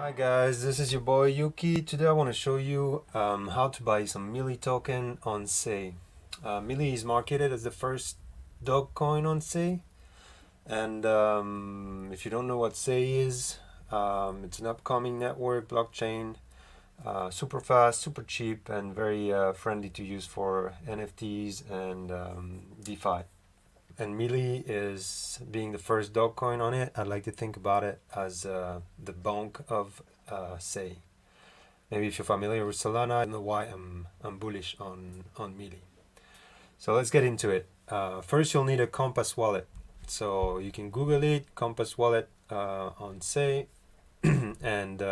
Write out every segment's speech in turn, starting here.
Hi guys, this is your boy Yuki. Today I want to show you how to buy some Millie token on Sei. Millie is marketed as the first dog coin on Sei, and if you don't know what Sei is, it's an upcoming network blockchain, super fast, super cheap, and very friendly to use for NFTs and DeFi. And Millie is being the first dog coin on it. I'd like to think about it as the bonk of Sei. Maybe if you're familiar with Solana, I don't know why I'm bullish on Millie. So let's get into it. First, you'll need a Compass wallet. So you can Google it, Compass wallet on Sei, and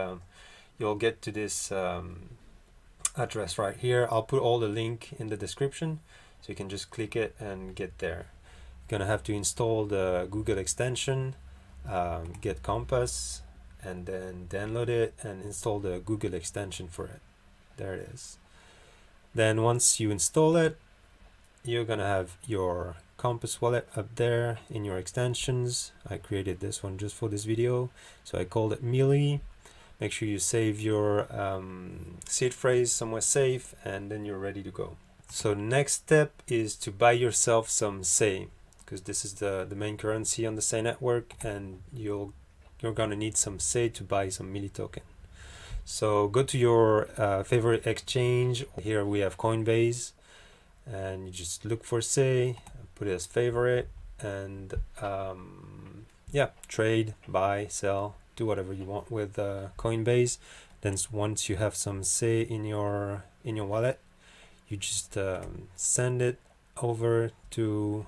you'll get to this address right here. I'll put all the link in the description, so you can just click it and get there. You're gonna have to install the Google extension, get Compass, and then download it and install the Google extension for it. There it is. Then once you install it, you're gonna have your Compass wallet up there in your extensions. I created this one just for this video, so I called it Millie. Make sure you save your seed phrase somewhere safe, and then you're ready to go. So next step is to buy yourself some Sei, because this is the main currency on the Sei network, and you're gonna need some Sei to buy some Millie token. So go to your favorite exchange. Here we have Coinbase, and you just look for Sei, put it as favorite, and yeah, trade, buy, sell, do whatever you want with Coinbase. Then once you have some Sei in your wallet, you just send it over to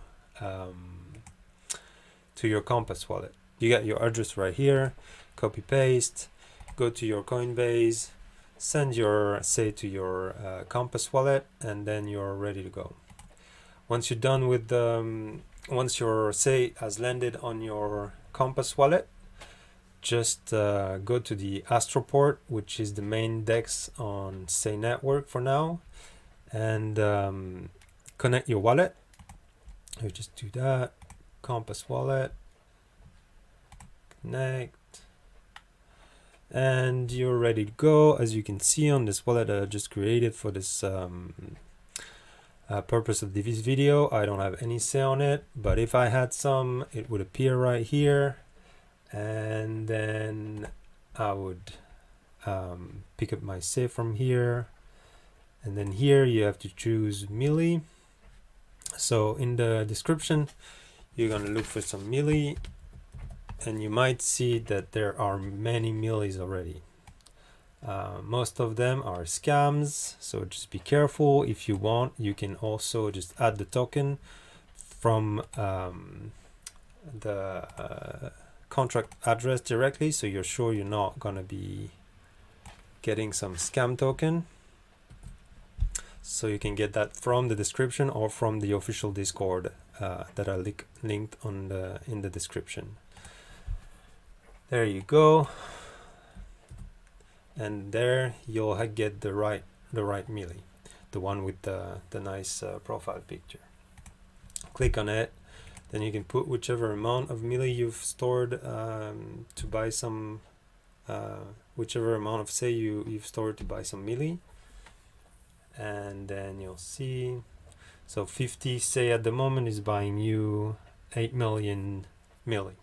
your Compass wallet. You got your address right here, copy paste, go to your Coinbase, send your Sei to your Compass wallet, and then you're ready to go. Once you're done with once your Sei has landed on your Compass wallet, just go to the Astroport, which is the main DEX on Sei network for now, and connect your wallet. You just do that, Compass wallet, connect, and you're ready to go. As you can see on this wallet I just created for this purpose of this video, I don't have any Sei on it, but if I had some, it would appear right here, and then I would pick up my Sei from here, and then here you have to choose Millie. So in the description you're gonna look for some Millie, and you might see that there are many Millies already. Most of them are scams, so just be careful. If you want, you can also just add the token from the contract address directly, so you're sure you're not gonna be getting some scam token. So you can get that from the description or from the official Discord that I linked on in the description. There you go, and there you'll get the right Millie, the one with the nice profile picture. Click on it, then you can put whichever amount of Millie you've stored to buy some, whichever amount of Sei you've stored to buy some Millie. And then you'll see, so 50 Sei at the moment is buying you 8 million Millie.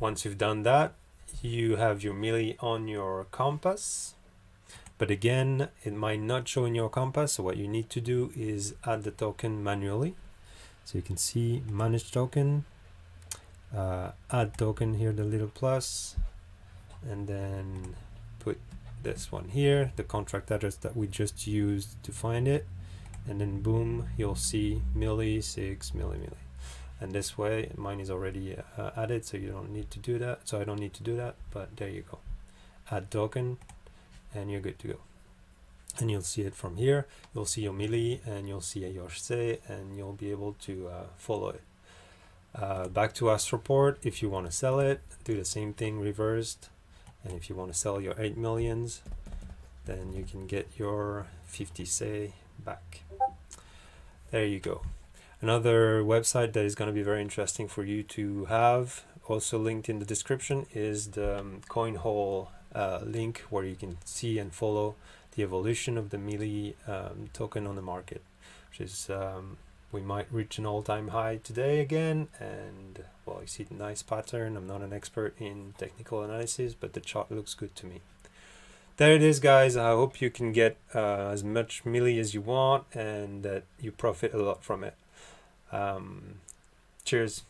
Once you've done that, you have your Millie on your Compass, but again it might not show in your Compass, so what you need to do is add the token manually. So you can see manage token, add token here, the little plus, and then put this one here, the contract address that we just used to find it, and then boom, you'll see Millie 6 Millie. And this way mine is already added, so you don't need to do that, so I don't need to do that, but there you go, add token, and you're good to go. And you'll see it from here, you'll see your Millie and you'll see your Sei, and you'll be able to follow it. Back to Astroport, if you want to sell it, do the same thing reversed. And if you want to sell your 8 millions, then you can get your 50 Sei back. There you go. Another website that is going to be very interesting for you to have, also linked in the description, is the Coinhall link where you can see and follow the evolution of the Millie token on the market, which is we might reach an all-time high today again, and well, you see the nice pattern. I'm not an expert in technical analysis, but the chart looks good to me. There it is, guys. I hope you can get as much Millie as you want and that you profit a lot from it. Cheers.